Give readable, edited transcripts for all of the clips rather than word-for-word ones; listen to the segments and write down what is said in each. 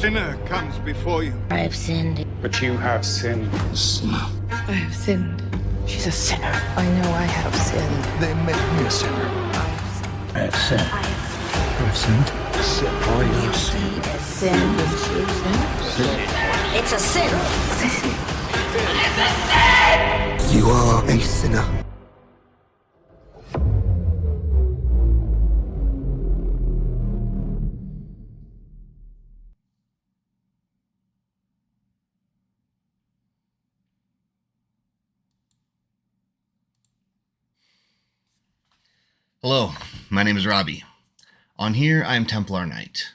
sinner comes before you. I have sinned. But you have sinned. I have sinned. She's a sinner. I know I have sinned. They make me a sinner. I have sinned. I have sinned. Sin. It's a sin. You are a sinner. Hello, my name is Robbie. On here, I am Templar Knight.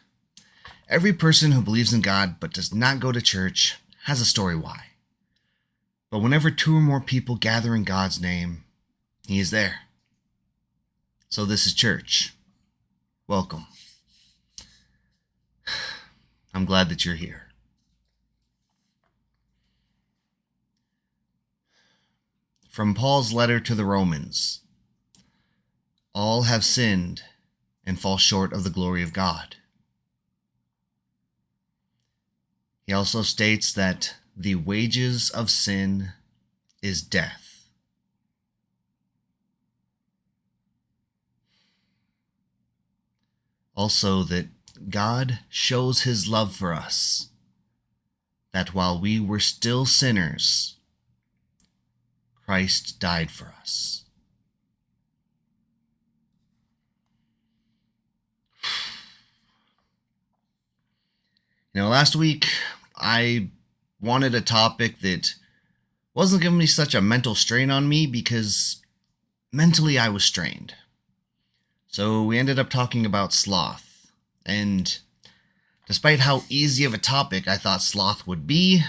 Every person who believes in God but does not go to church has a story why. But whenever two or more people gather in God's name, He is there. So this is church. Welcome. I'm glad that you're here. From Paul's letter to the Romans. All have sinned and fall short of the glory of God. He also states that the wages of sin is death. Also that God shows His love for us, that while we were still sinners, Christ died for us. Last week, I wanted a topic that wasn't giving me such a mental strain on me because mentally I was strained. So we ended up talking about sloth. And despite how easy of a topic I thought sloth would be,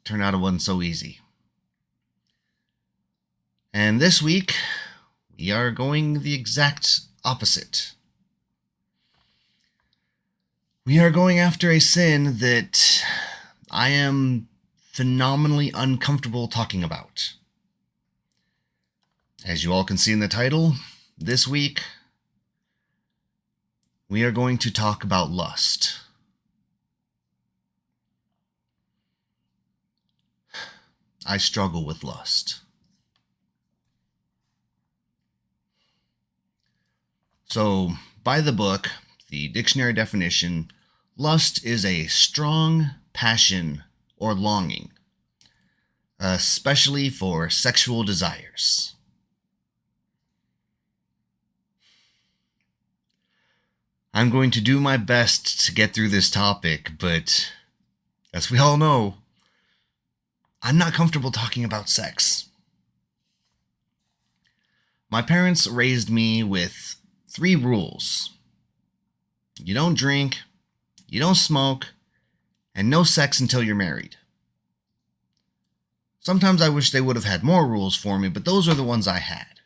turned out it wasn't so easy. And this week, we are going the exact opposite. We are going after a sin that I am phenomenally uncomfortable talking about. As you all can see in the title, this week, we are going to talk about lust. I struggle with lust. So, by the book, the dictionary definition, lust is a strong passion or longing, especially for sexual desires. I'm going to do my best to get through this topic, but as we all know, I'm not comfortable talking about sex. My parents raised me with 3 rules. You don't drink, you don't smoke, and no sex until you're married. Sometimes I wish they would have had more rules for me, but those are the ones I had.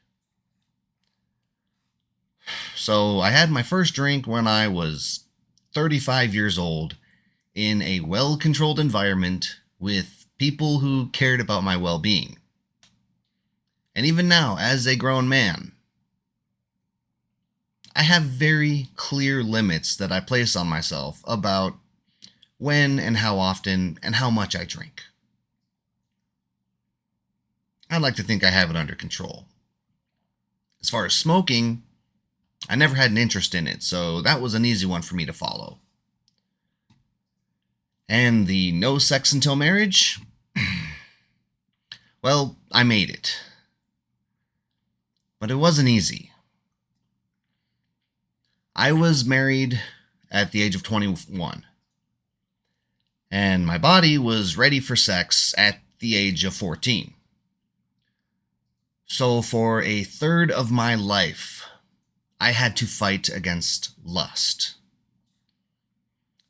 So I had my first drink when I was 35 years old in a well-controlled environment with people who cared about my well-being. And even now, as a grown man, I have very clear limits that I place on myself about when and how often and how much I drink. I'd like to think I have it under control. As far as smoking, I never had an interest in it, so that was an easy one for me to follow. And the no sex until marriage? Well, I made it. But it wasn't easy. I was married at the age of 21, and my body was ready for sex at the age of 14. So for a third of my life, I had to fight against lust.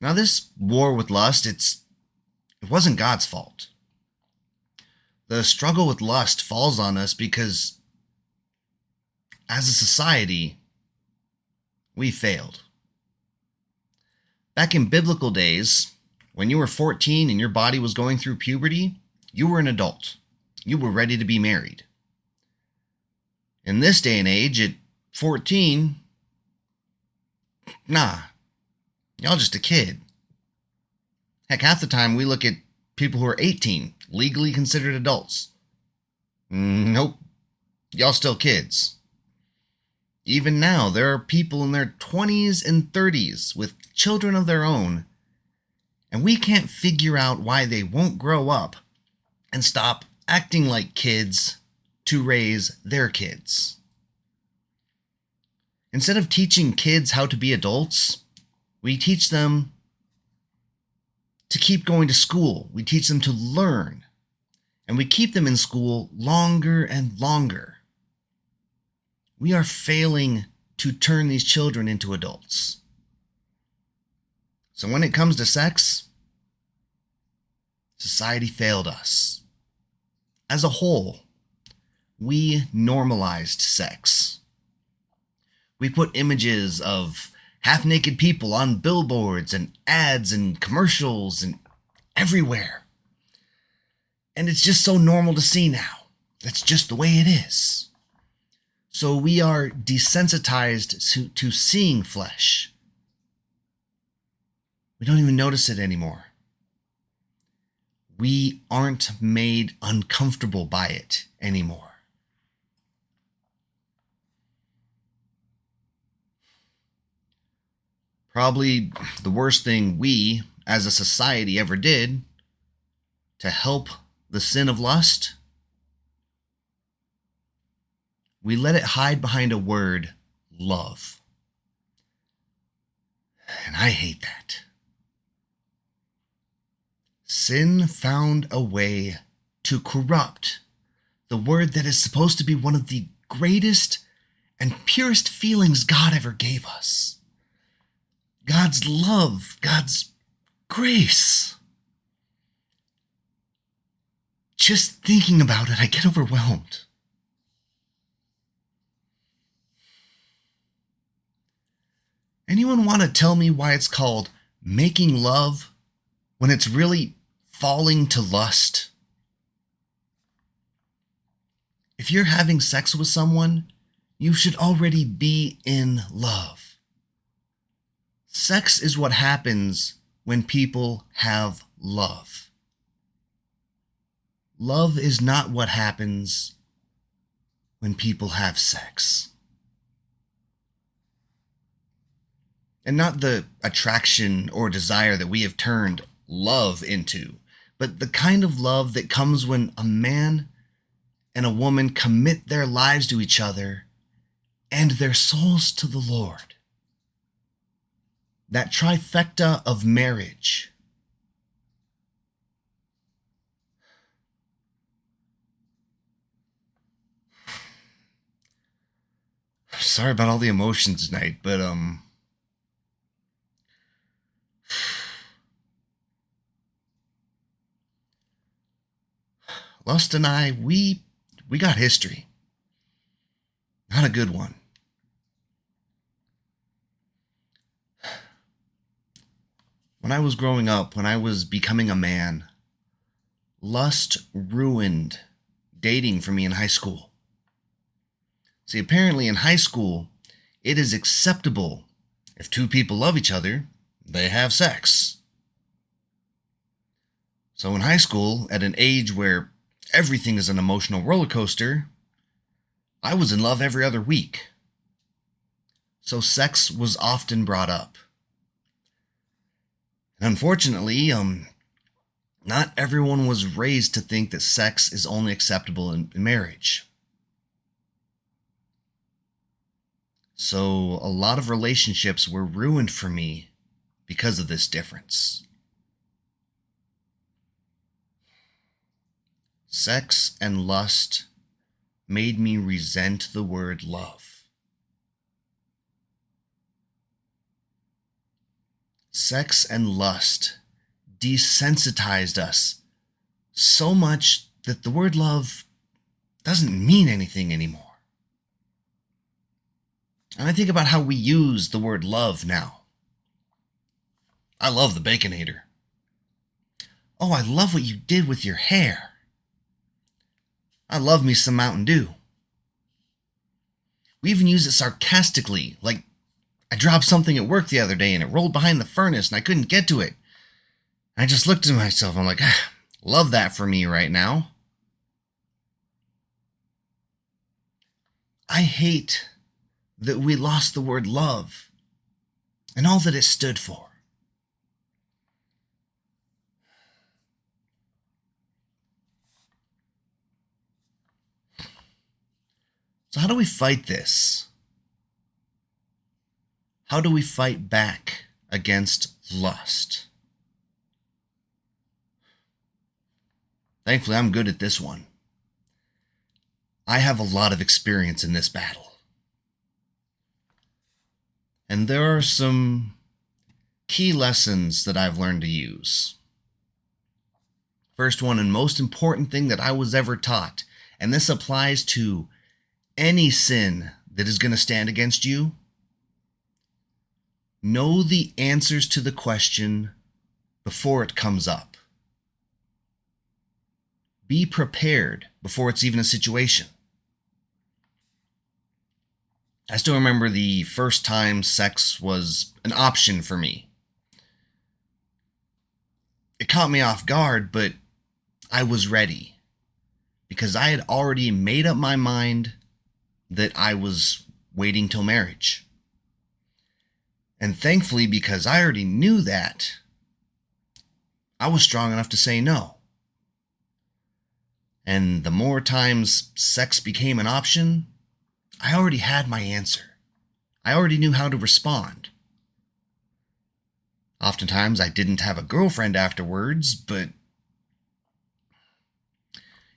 Now this war with lust, it wasn't God's fault. The struggle with lust falls on us because as a society, we failed. Back in biblical days, when you were 14 and your body was going through puberty, you were an adult. You were ready to be married. In this day and age, at 14, nah, y'all just a kid. Heck, half the time we look at people who are 18, legally considered adults. Nope. Y'all still kids. Even now, there are people in their 20s and 30s with children of their own, and we can't figure out why they won't grow up and stop acting like kids to raise their kids. Instead of teaching kids how to be adults, we teach them to keep going to school. We teach them to learn. And we keep them in school longer and longer. We are failing to turn these children into adults. So when it comes to sex, society failed us. As a whole, we normalized sex. We put images of half-naked people on billboards and ads and commercials and everywhere. And it's just so normal to see now. That's just the way it is. So we are desensitized to seeing flesh. We don't even notice it anymore. We aren't made uncomfortable by it anymore. Probably the worst thing we, as a society, ever did to help the sin of lust, we let it hide behind a word, love. And I hate that. Sin found a way to corrupt the word that is supposed to be one of the greatest and purest feelings God ever gave us. God's love, God's grace. Just thinking about it, I get overwhelmed. Anyone want to tell me why it's called making love when it's really falling to lust? If you're having sex with someone, you should already be in love. Sex is what happens when people have love. Love is not what happens when people have sex. And not the attraction or desire that we have turned love into, but the kind of love that comes when a man and a woman commit their lives to each other and their souls to the Lord. That trifecta of marriage. Sorry about all the emotions tonight, but Lust and I, we got history. Not a good one. When I was growing up, when I was becoming a man, lust ruined dating for me in high school. See, apparently in high school, it is acceptable if two people love each other, they have sex. So in high school, at an age where everything is an emotional roller coaster, I was in love every other week. So sex was often brought up. And unfortunately, not everyone was raised to think that sex is only acceptable in marriage. So a lot of relationships were ruined for me because of this difference. Sex and lust made me resent the word love. Sex and lust desensitized us so much that the word love doesn't mean anything anymore. And I think about how we use the word love now. I love the Baconator. Oh, I love what you did with your hair. I love me some Mountain Dew. We even use it sarcastically, like I dropped something at work the other day and it rolled behind the furnace and I couldn't get to it. I just looked at myself. I'm like, love that for me right now. I hate that we lost the word love and all that it stood for. So how do we fight this? How do we fight back against lust? Thankfully, I'm good at this one. I have a lot of experience in this battle. And there are some key lessons that I've learned to use. First one and most important thing that I was ever taught, and this applies to any sin that is going to stand against you. Know the answers to the question before it comes up. Be prepared before it's even a situation. I still remember the first time sex was an option for me. It caught me off guard, but I was ready because I had already made up my mind that I was waiting till marriage. And thankfully, because I already knew that, I was strong enough to say no. And the more times sex became an option, I already had my answer. I already knew how to respond. Oftentimes, I didn't have a girlfriend afterwards, but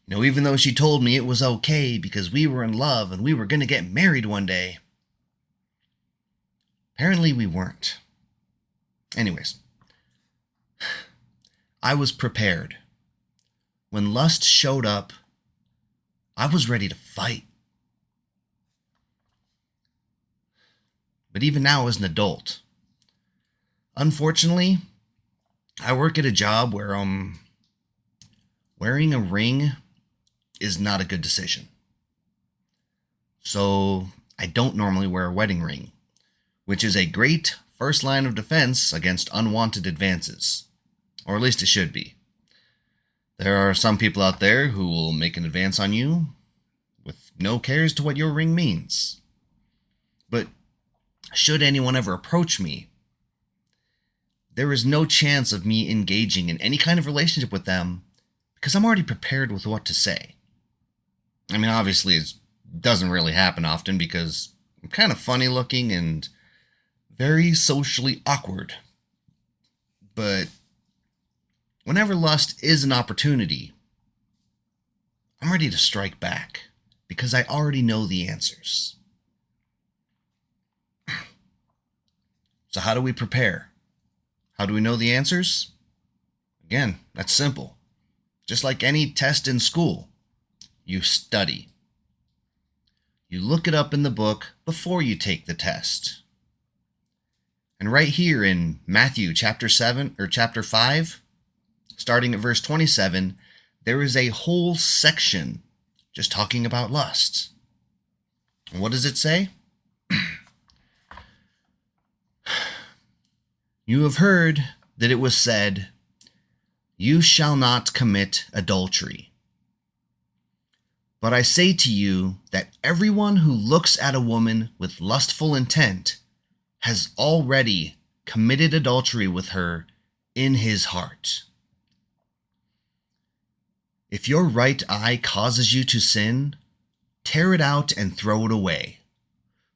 even though she told me it was okay because we were in love and we were going to get married one day, apparently we weren't. Anyways, I was prepared. When lust showed up, I was ready to fight. But even now as an adult, unfortunately, I work at a job where wearing a ring is not a good decision. So I don't normally wear a wedding ring, which is a great first line of defense against unwanted advances. Or at least it should be. There are some people out there who will make an advance on you with no cares to what your ring means. But should anyone ever approach me, there is no chance of me engaging in any kind of relationship with them because I'm already prepared with what to say. I mean, obviously, it doesn't really happen often because I'm kind of funny looking and very socially awkward. But whenever lust is an opportunity, I'm ready to strike back because I already know the answers. So how do we prepare? How do we know the answers? Again, that's simple. Just like any test in school, you study. You look it up in the book before you take the test. And right here in Matthew chapter 5, starting at verse 27, there is a whole section just talking about lust. And what does it say? You have heard that it was said, "You shall not commit adultery." But I say to you that everyone who looks at a woman with lustful intent has already committed adultery with her in his heart. If your right eye causes you to sin, tear it out and throw it away.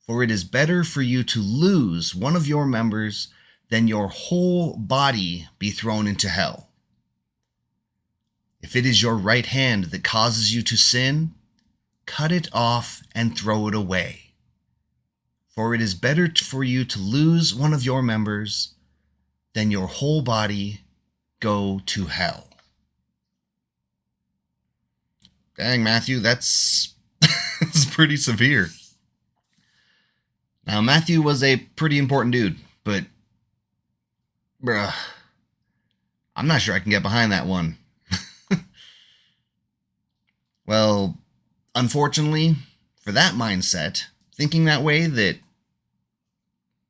For it is better for you to lose one of your members than your whole body be thrown into hell. If it is your right hand that causes you to sin, cut it off and throw it away. For it is better for you to lose one of your members than your whole body go to hell. Dang, Matthew, that's pretty severe. Now, Matthew was a pretty important dude, but bruh, I'm not sure I can get behind that one. Well, unfortunately, for that mindset, thinking that way, that,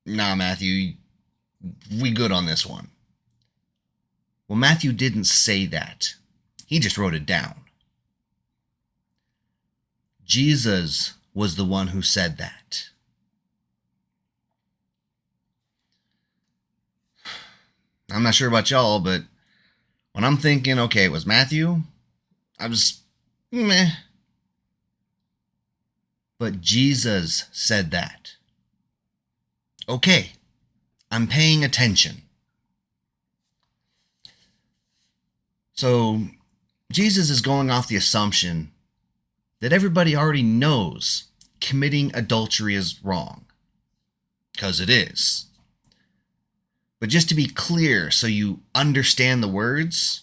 nah, Matthew, we good on this one. Well, Matthew didn't say that. He just wrote it down. Jesus was the one who said that. I'm not sure about y'all, but when I'm thinking, okay, it was Matthew, I was meh. But Jesus said that. Okay, I'm paying attention. So, Jesus is going off the assumption that everybody already knows committing adultery is wrong. Because it is. But just to be clear, so you understand the words,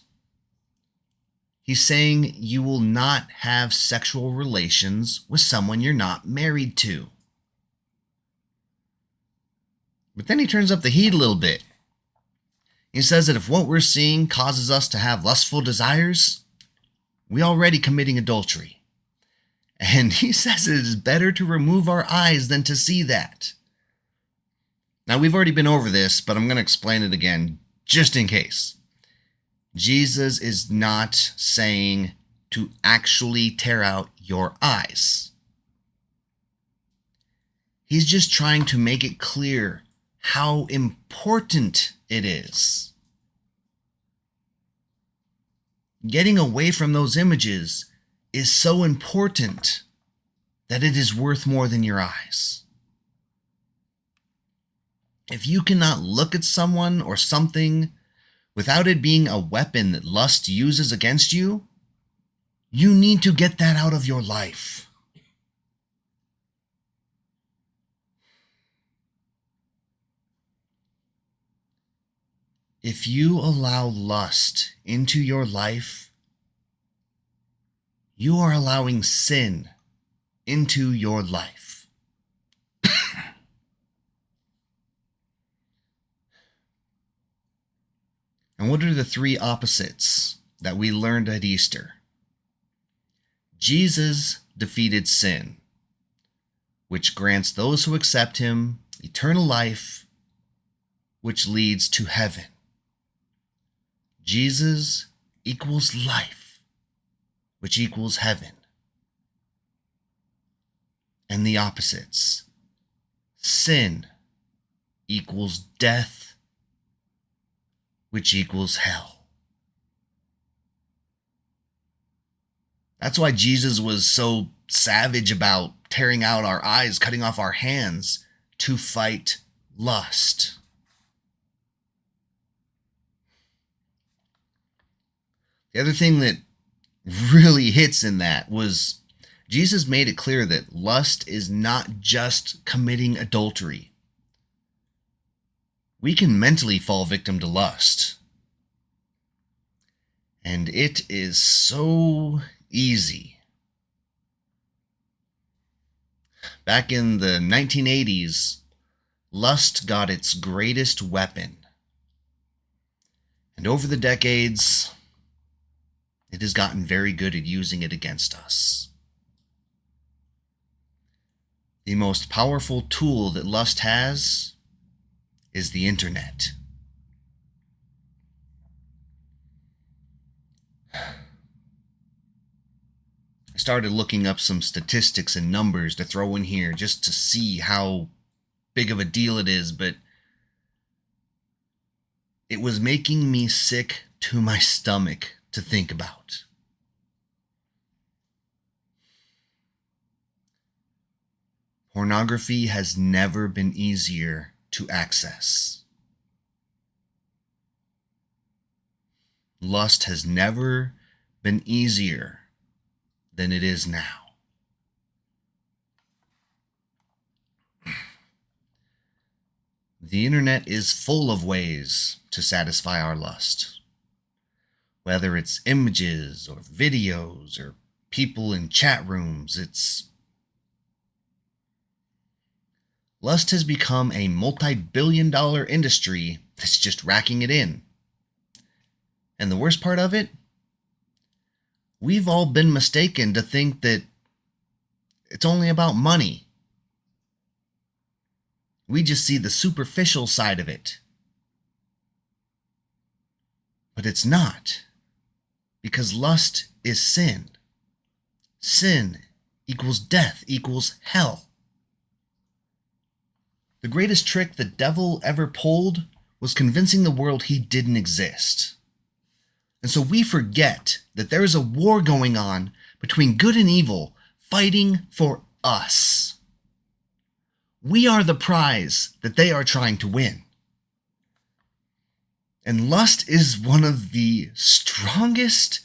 he's saying you will not have sexual relations with someone you're not married to. But then he turns up the heat a little bit. He says that if what we're seeing causes us to have lustful desires, we're already committing adultery. And he says it is better to remove our eyes than to see that. Now, we've already been over this, but I'm going to explain it again, just in case. Jesus is not saying to actually tear out your eyes. He's just trying to make it clear how important it is. Getting away from those images is so important that it is worth more than your eyes. If you cannot look at someone or something without it being a weapon that lust uses against you, you need to get that out of your life. If you allow lust into your life, you are allowing sin into your life. And what are the three opposites that we learned at Easter? Jesus defeated sin, which grants those who accept him eternal life, which leads to heaven. Jesus equals life, which equals heaven. And the opposites. Sin equals death, which equals hell. That's why Jesus was so savage about tearing out our eyes, cutting off our hands to fight lust. The other thing that really hits in that was Jesus made it clear that lust is not just committing adultery. We can mentally fall victim to lust. And it is so easy. Back in the 1980s, lust got its greatest weapon. And over the decades, it has gotten very good at using it against us. The most powerful tool that lust has is the internet. I started looking up some statistics and numbers to throw in here just to see how big of a deal it is, but it was making me sick to my stomach to think about. Pornography has never been easier to access. Lust has never been easier than it is now. The internet is full of ways to satisfy our lust. Whether it's images or videos or people in chat rooms, lust has become a multi-billion-dollar industry that's just racking it in. And the worst part of it? We've all been mistaken to think that it's only about money. We just see the superficial side of it. But it's not. Because lust is sin. Sin equals death, equals hell. The greatest trick the devil ever pulled was convincing the world he didn't exist. And so we forget that there is a war going on between good and evil, fighting for us. We are the prize that they are trying to win. And lust is one of the strongest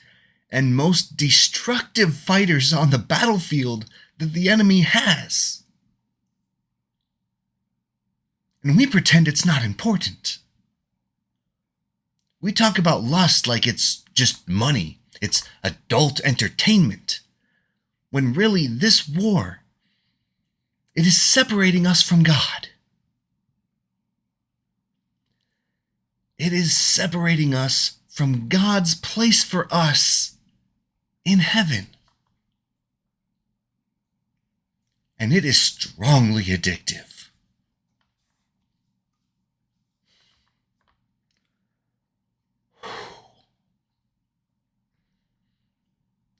and most destructive fighters on the battlefield that the enemy has. And we pretend it's not important. We talk about lust like it's just money, it's adult entertainment, when really this war, it is separating us from God. It is separating us from God's place for us in heaven. And it is strongly addictive.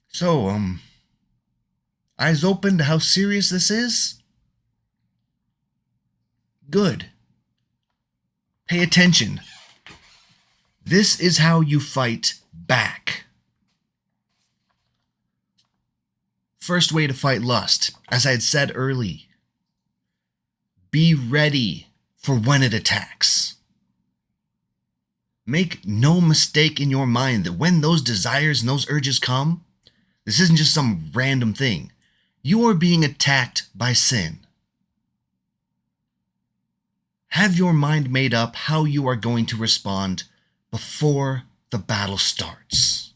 So, eyes open to how serious this is? Good. Pay attention. This is how you fight back. First way to fight lust, as I had said early, be ready for when it attacks. Make no mistake in your mind that when those desires and those urges come, this isn't just some random thing. You are being attacked by sin. Have your mind made up how you are going to respond before the battle starts.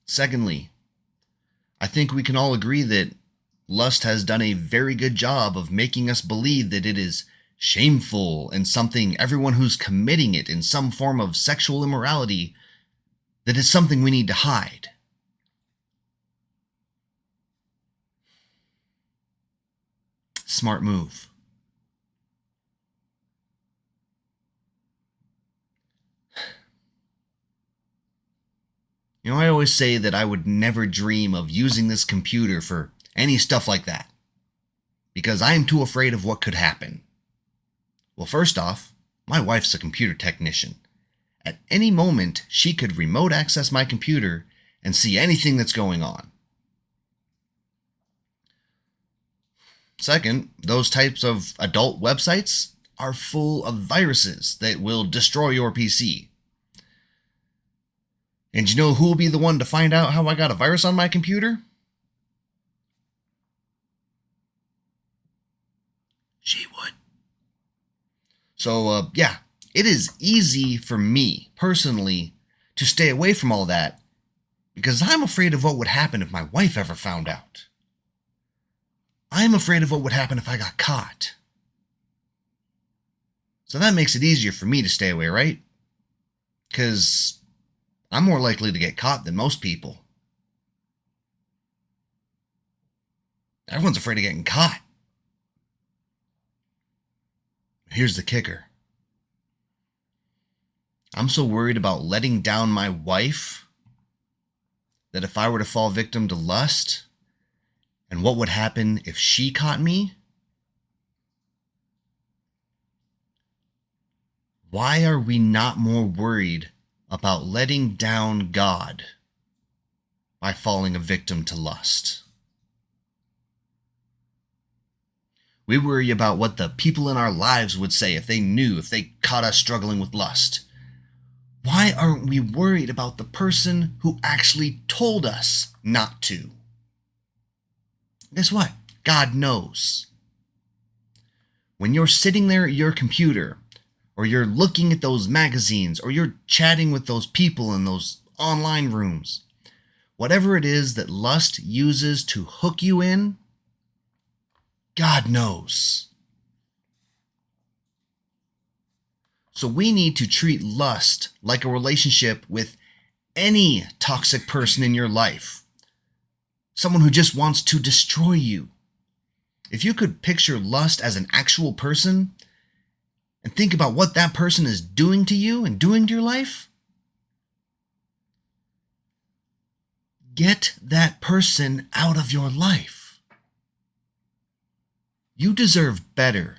Secondly, I think we can all agree that lust has done a very good job of making us believe that it is shameful and something everyone who's committing it in some form of sexual immorality, that is something we need to hide. Smart move. You know, I always say that I would never dream of using this computer for any stuff like that, because I am too afraid of what could happen. Well, first off, my wife's a computer technician. At any moment, she could remote access my computer and see anything that's going on. Second, those types of adult websites are full of viruses that will destroy your PC. And you know who will be the one to find out how I got a virus on my computer? She would. So, yeah, it is easy for me, personally, to stay away from all that because I'm afraid of what would happen if my wife ever found out. I'm afraid of what would happen if I got caught. So that makes it easier for me to stay away, right? Because I'm more likely to get caught than most people. Everyone's afraid of getting caught. Here's the kicker. I'm so worried about letting down my wife that if I were to fall victim to lust, and what would happen if she caught me, why are we not more worried about letting down God by falling a victim to lust? We worry about what the people in our lives would say if they caught us struggling with lust. Why aren't we worried about the person who actually told us not to? Guess what? God knows. When you're sitting there at your computer, or you're looking at those magazines, or you're chatting with those people in those online rooms, whatever it is that lust uses to hook you in, God knows. So we need to treat lust like a relationship with any toxic person in your life. Someone who just wants to destroy you. If you could picture lust as an actual person, and think about what that person is doing to you and doing to your life, get that person out of your life. You deserve better.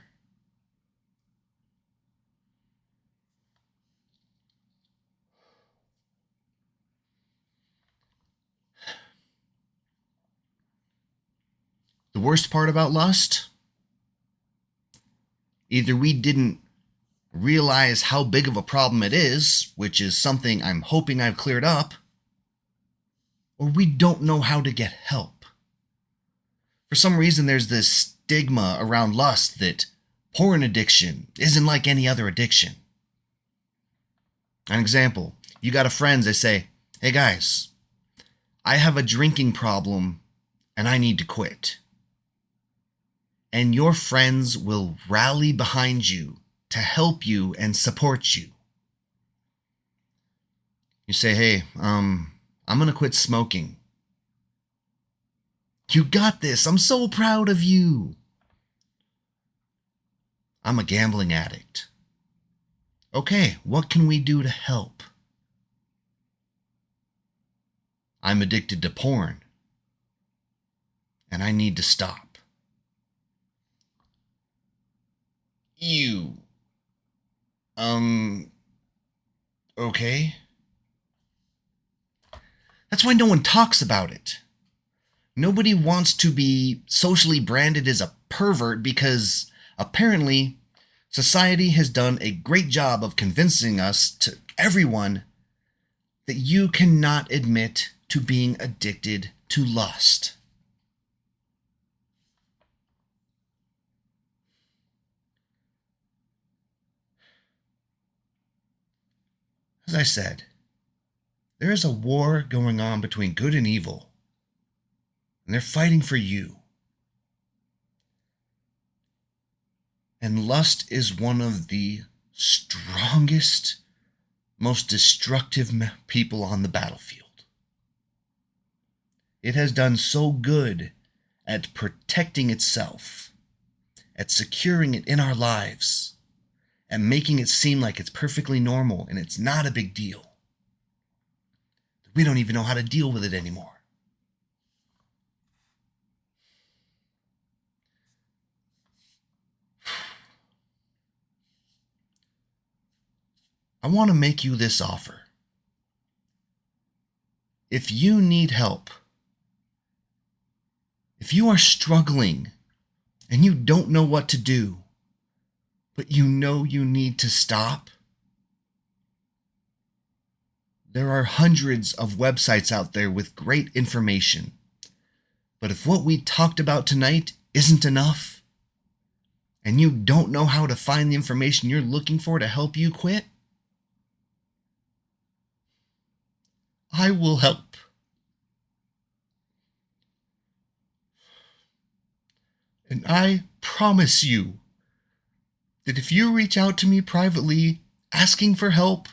The worst part about lust? Either we didn't realize how big of a problem it is, which is something I'm hoping I've cleared up, or we don't know how to get help. For some reason, there's this stigma around lust that porn addiction isn't like any other addiction. An example, you got a friend, they say, "Hey guys, I have a drinking problem and I need to quit." And your friends will rally behind you to help you and support you. You say, "Hey, I'm going to quit smoking." "You got this. I'm so proud of you." "I'm a gambling addict." "Okay, what can we do to help?" "I'm addicted to porn and I need to stop." "You, okay." That's why no one talks about it. Nobody wants to be socially branded as a pervert because apparently society has done a great job of convincing us, to everyone, that you cannot admit to being addicted to lust. As I said, there is a war going on between good and evil, and they're fighting for you. And lust is one of the strongest, most destructive people on the battlefield. It has done so good at protecting itself, at securing it in our lives, and making it seem like it's perfectly normal and it's not a big deal. We don't even know how to deal with it anymore. I want to make you this offer. If you need help, if you are struggling and you don't know what to do, but you know you need to stop, there are hundreds of websites out there with great information. But if what we talked about tonight isn't enough, and you don't know how to find the information you're looking for to help you quit, I will help. And I promise you that if you reach out to me privately asking for help,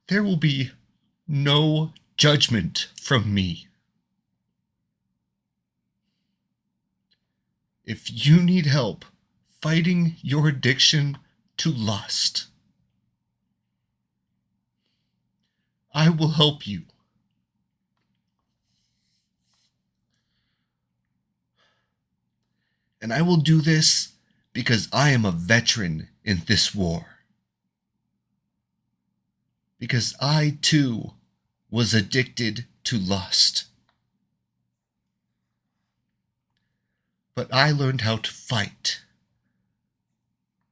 there will be no judgment from me. If you need help fighting your addiction to lust, I will help you. And I will do this because I am a veteran in this war. Because I too was addicted to lust. But I learned how to fight.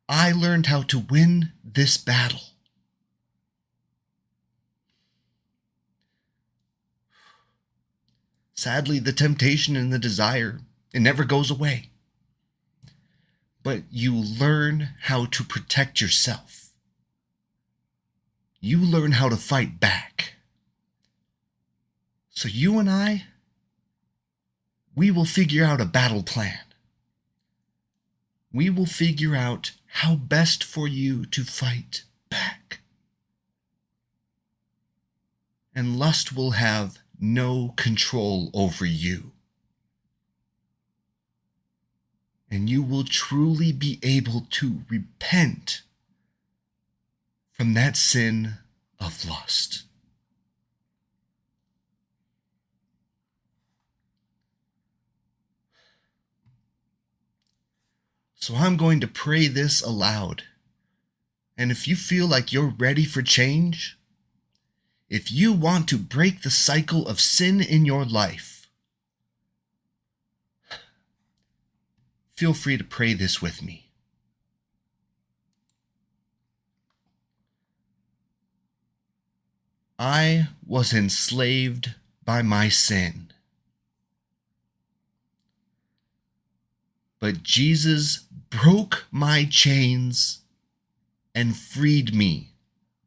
I learned how to win this battle. Sadly, the temptation and the desire, it never goes away. But you learn how to protect yourself. You learn how to fight back. So you and I, we will figure out a battle plan. We will figure out how best for you to fight back. And lust will have no control over you. and you will truly be able to repent from that sin of lust. So I'm going to pray this aloud. And if you feel like you're ready for change, if you want to break the cycle of sin in your life, feel free to pray this with me. I was enslaved by my sin. But Jesus broke my chains and freed me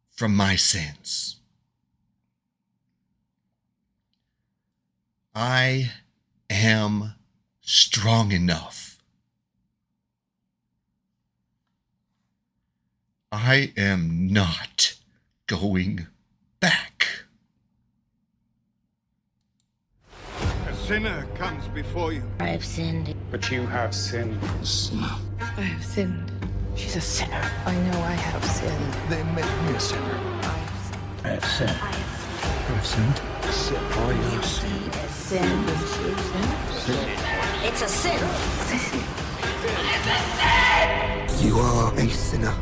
from my sins. I am strong enough. I am not going back. A sinner comes before you. I have sinned. But you have sinned. I have sinned. She's a sinner. I know I have sinned. They make me a sinner. I have sinned. I've sinned. Sin. It's a sin. You are a sinner.